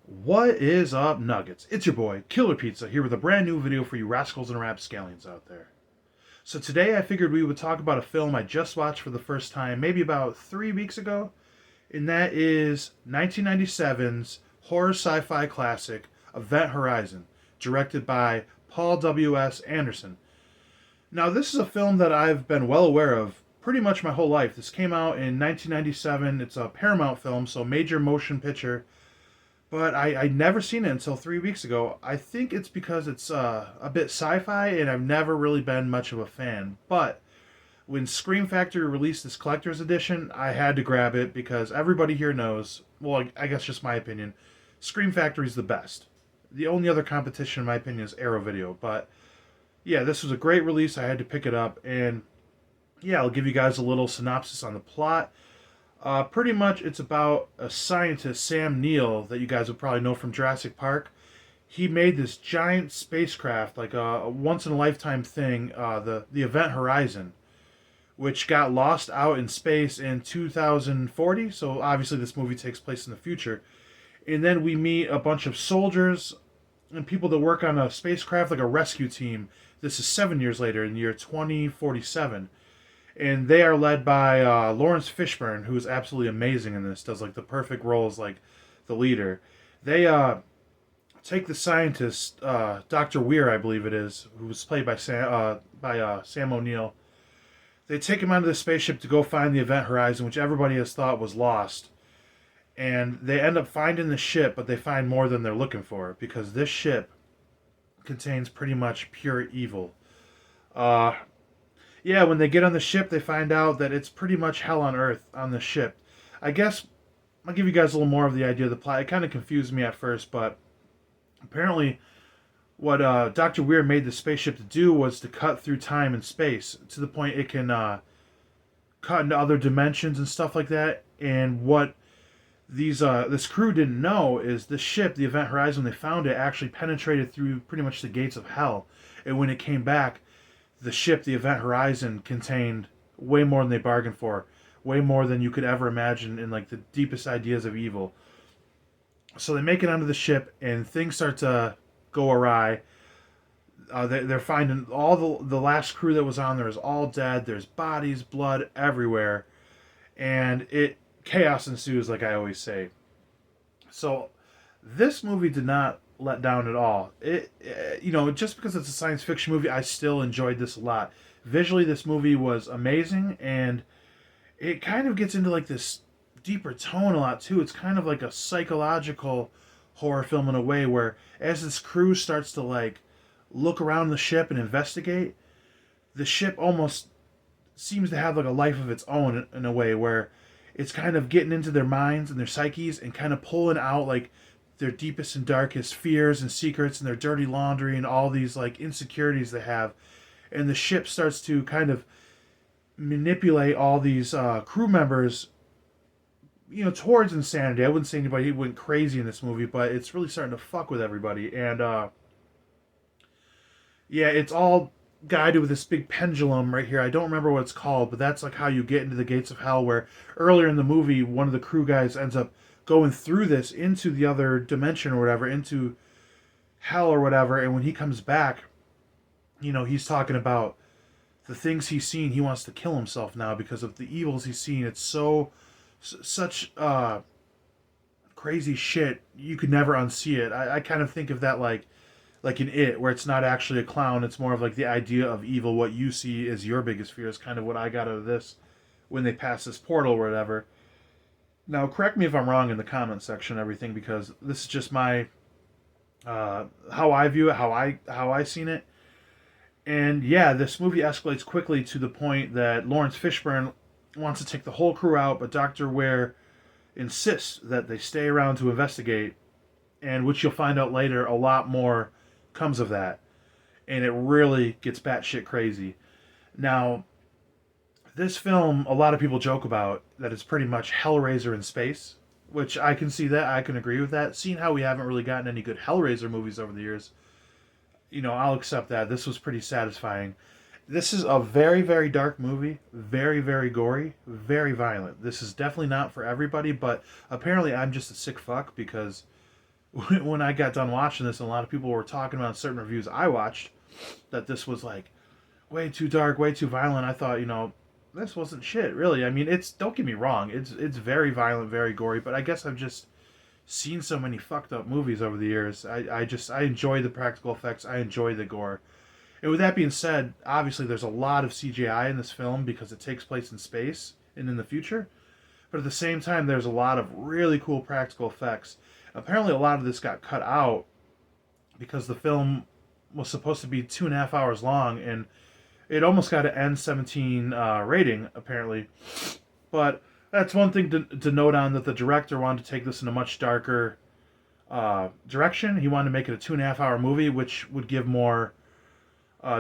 What is up, Nuggets? It's your boy, Killer Pizza, here with a brand new video for you rascals and rapscallions out there. So today I figured we would talk about a film I just watched for the first time, maybe about 3 weeks ago, and that is 1997's horror sci-fi classic, Event Horizon, directed by Paul W.S. Anderson. Now, this is a film that I've been well aware of pretty much my whole life. This came out in 1997. It's a Paramount film, so major motion picture, but I'd never seen it until 3 weeks ago. I think it's because it's a bit sci-fi, and I've never really been much of a fan. But when Scream Factory released this collector's edition, I had to grab it because everybody here knows. Well, I guess just my opinion. Scream Factory's the best. The only other competition, in my opinion, is Arrow Video. But yeah, this was a great release. I had to pick it up, and yeah, I'll give you guys a little synopsis on the plot. Pretty much, it's about a scientist, Sam Neill, that you guys would probably know from Jurassic Park. He made this giant spacecraft, like a once in a lifetime thing, the Event Horizon, which got lost out in space in 2040. So obviously, this movie takes place in the future. And then we meet a bunch of soldiers and people that work on a spacecraft, like a rescue team. This is 7 years later, in the year 2047, and they are led by Lawrence Fishburne, who is absolutely amazing in this. Does like the perfect role as like the leader. They take the scientist, Dr. Weir, I believe it is, who was played by Sam O'Neill. They take him onto the spaceship to go find the Event Horizon, which everybody has thought was lost. And they end up finding the ship, but they find more than they're looking for because this ship contains pretty much pure evil. Uh, yeah, when they get on the ship, they find out that it's pretty much hell on earth on the ship. I guess I'll give you guys a little more of the idea of the plot. It kind of confused me at first, but apparently, what Dr. Weir made the spaceship to do was to cut through time and space to the point it can cut into other dimensions and stuff like that. And what this crew didn't know is the ship, the Event Horizon, when they found it, actually penetrated through pretty much the gates of hell. And when it came back, the ship, the Event Horizon, contained way more than they bargained for, way more than you could ever imagine in like the deepest ideas of evil. So they make it onto the ship, and things start to go awry. They're finding all the last crew that was on there is all dead. There's bodies, blood everywhere, and it chaos ensues, like I always say. So this movie did not let down at all. Just because it's a science fiction movie, I still enjoyed this a lot. Visually, this movie was amazing, and it kind of gets into like this deeper tone a lot too. It's kind of like a psychological horror film in a way where as this crew starts to like look around the ship and investigate, the ship almost seems to have like a life of its own in a way where it's kind of getting into their minds and their psyches and kind of pulling out like their deepest and darkest fears and secrets and their dirty laundry and all these like insecurities they have. And the ship starts to kind of manipulate all these crew members, towards insanity. I wouldn't say anybody went crazy in this movie, but it's really starting to fuck with everybody. And yeah, it's all guided with this big pendulum right here. I don't remember what it's called, but that's like how you get into the gates of hell, where earlier in the movie, one of the crew guys ends up going through this into the other dimension or whatever, into hell or whatever, and when he comes back, he's talking about the things he's seen. He wants to kill himself now because of the evils he's seen. It's such crazy shit. You could never unsee it. I kind of think of that like in It, where it's not actually a clown. It's more of like the idea of evil. What you see is your biggest fear is kind of what I got out of this when they pass this portal or whatever. Now, correct me if I'm wrong in the comment section and everything, because this is just my how I view it, how I seen it. And yeah, this movie escalates quickly to the point that Lawrence Fishburne wants to take the whole crew out, but Dr. Ware insists that they stay around to investigate, and which you'll find out later, a lot more comes of that. And it really gets batshit crazy. Now, this film, a lot of people joke about that it's pretty much Hellraiser in space, which I can see that. I can agree with that. Seeing how we haven't really gotten any good Hellraiser movies over the years, I'll accept that. This was pretty satisfying. This is a very, very dark movie. Very, very gory. Very violent. This is definitely not for everybody, but apparently I'm just a sick fuck because when I got done watching this, and a lot of people were talking about certain reviews I watched, that this was like way too dark, way too violent. I thought, this wasn't shit, really. I mean, it's, don't get me wrong, it's very violent, very gory, but I guess I've just seen so many fucked up movies over the years. I enjoy the practical effects. I enjoy the gore. And with that being said, obviously there's a lot of CGI in this film because it takes place in space and in the future. But at the same time, there's a lot of really cool practical effects. Apparently, a lot of this got cut out because the film was supposed to be 2.5 hours long, and it almost got an N-17 rating, apparently. But that's one thing to note on, that the director wanted to take this in a much darker direction. He wanted to make it a 2.5 hour movie, which would give more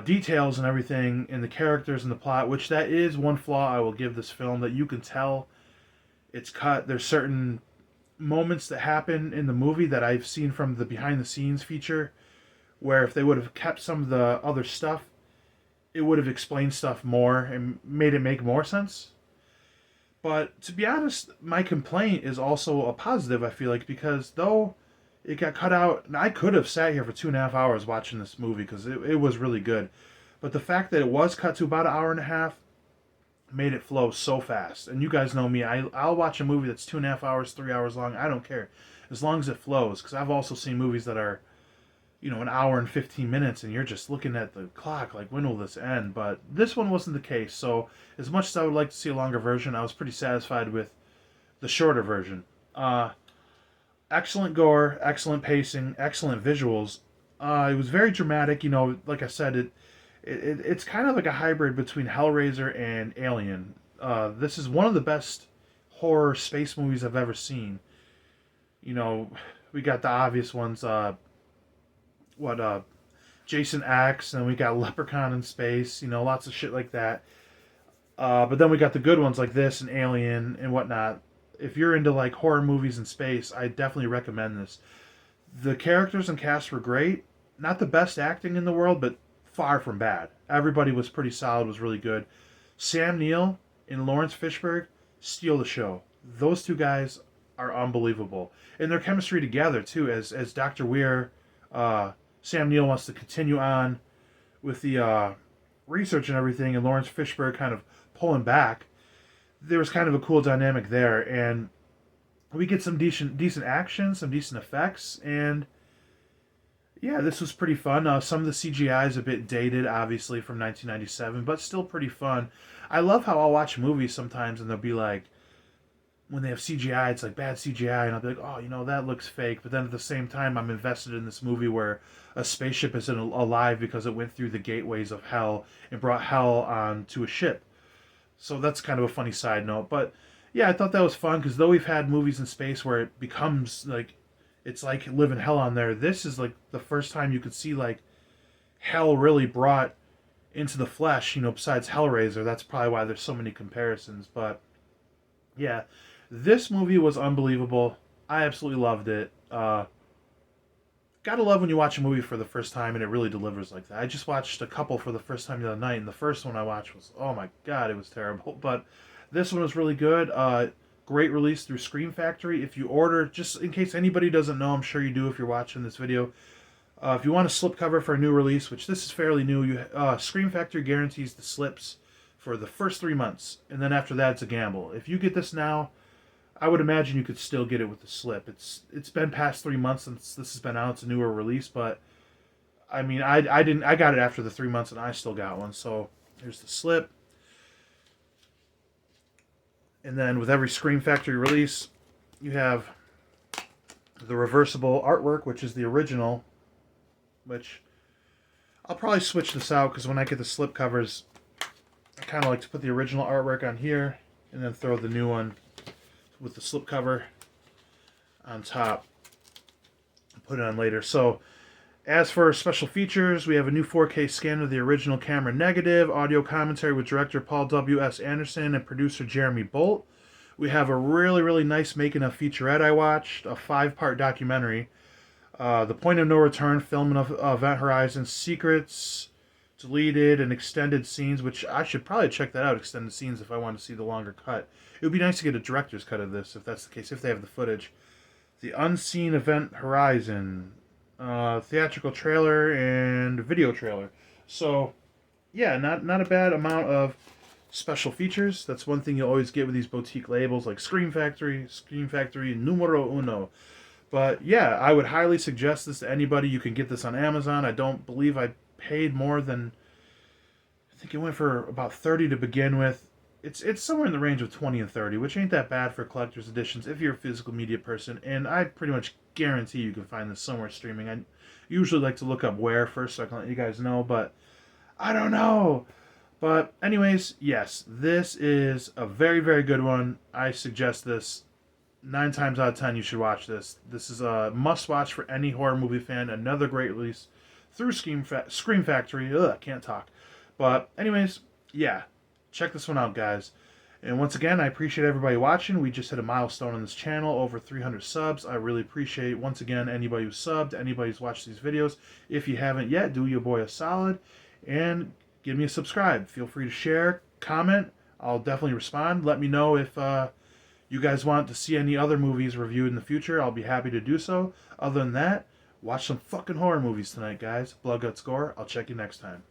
details and everything in the characters and the plot, which that is one flaw I will give this film, that you can tell it's cut. There's certain moments that happen in the movie that I've seen from the behind the scenes feature where if they would have kept some of the other stuff, it would have explained stuff more and made it make more sense. But to be honest, my complaint is also a positive, I feel like, because though it got cut out, and I could have sat here for 2.5 hours watching this movie because it was really good. But the fact that it was cut to about an hour and a half made it flow so fast. And you guys know me, I'll watch a movie that's 2.5 hours, 3 hours long. I don't care, as long as it flows. Because I've also seen movies that are, an hour and 15 minutes, and you're just looking at the clock like, when will this end? But this one wasn't the case. So as much as I would like to see a longer version, I was pretty satisfied with the shorter version. Excellent gore, excellent pacing, excellent visuals. It was very dramatic. Like I said, it's kind of like a hybrid between Hellraiser and Alien. This is one of the best horror space movies I've ever seen. We got the obvious ones. Jason X, and we got Leprechaun in space. Lots of shit like that. But then we got the good ones like this and Alien and whatnot. If you're into like horror movies in space, I definitely recommend this. The characters and cast were great. Not the best acting in the world, but far from bad. Everybody was pretty solid, was really good. Sam Neill and Lawrence Fishburne steal the show. Those two guys are unbelievable. And their chemistry together, too, as Dr. Weir, Sam Neill wants to continue on with the research and everything, and Lawrence Fishburne kind of pulling back. There was kind of a cool dynamic there, and we get some decent action, some decent effects, and yeah, this was pretty fun. Some of the CGI is a bit dated, obviously, from 1997, but still pretty fun. I love how I'll watch movies sometimes, and they'll be like, when they have CGI, it's like bad CGI, and I'll be like, oh, that looks fake. But then at the same time, I'm invested in this movie where a spaceship isn't alive because it went through the gateways of hell and brought hell onto a ship. So that's kind of a funny side note. But yeah, I thought that was fun because though we've had movies in space where it becomes like, it's like living hell on there, this is like the first time you could see like hell really brought into the flesh, besides Hellraiser. That's probably why there's so many comparisons. But yeah, this movie was unbelievable. I absolutely loved it. Gotta love when you watch a movie for the first time and it really delivers like that. I just watched a couple for the first time the other night, and the first one I watched was, oh my god, it was terrible. But this one was really good. Great release through Scream Factory. If you order, just in case anybody doesn't know, I'm sure you do if you're watching this video. If you want a slipcover for a new release, which this is fairly new, Scream Factory guarantees the slips for the first 3 months, and then after that it's a gamble. If you get this now, I would imagine you could still get it with the slip. It's been past 3 months since this has been out. It's a newer release, but I mean, I got it after the 3 months, and I still got one. So here's the slip, and then with every Scream Factory release, you have the reversible artwork, which is the original. Which I'll probably switch this out because when I get the slip covers, I kind of like to put the original artwork on here and then throw the new one with the slipcover on top and put it on later. So as for special features, we have a new 4K scan of the original camera negative, audio commentary with director Paul W.S. Anderson and producer Jeremy Bolt. We have a really, really nice making of featurette I watched, a 5-part documentary. The Point of No Return, filming of Event Horizon, secrets, deleted, and extended scenes, which I should probably check that out, extended scenes, if I want to see the longer cut. It would be nice to get a director's cut of this, if that's the case, if they have the footage. The Unseen Event Horizon, theatrical trailer and video trailer. So yeah, not a bad amount of special features. That's one thing you always get with these boutique labels like Scream Factory, Numero Uno. But yeah, I would highly suggest this to anybody. You can get this on Amazon. I don't believe I paid more than, I think it went for about 30 to begin with. It's somewhere in the range of 20 and 30, which ain't that bad for collector's editions if you're a physical media person. And I pretty much guarantee you can find this somewhere streaming. I usually like to look up where first so I can let you guys know, but I don't know. But anyways, yes, this is a very, very good one. I suggest this. 9 times out of 10, you should watch this. This is a must-watch for any horror movie fan. Another great release through Scream Factory. Ugh, can't talk. But anyways, yeah, check this one out, guys. And once again, I appreciate everybody watching. We just hit a milestone on this channel, over 300 subs. I really appreciate, once again, anybody who's subbed, anybody who's watched these videos. If you haven't yet, do your boy a solid and give me a subscribe. Feel free to share, comment. I'll definitely respond. Let me know if you guys want to see any other movies reviewed in the future. I'll be happy to do so. Other than that, watch some fucking horror movies tonight, guys. Blood, Guts, Gore. I'll check you next time.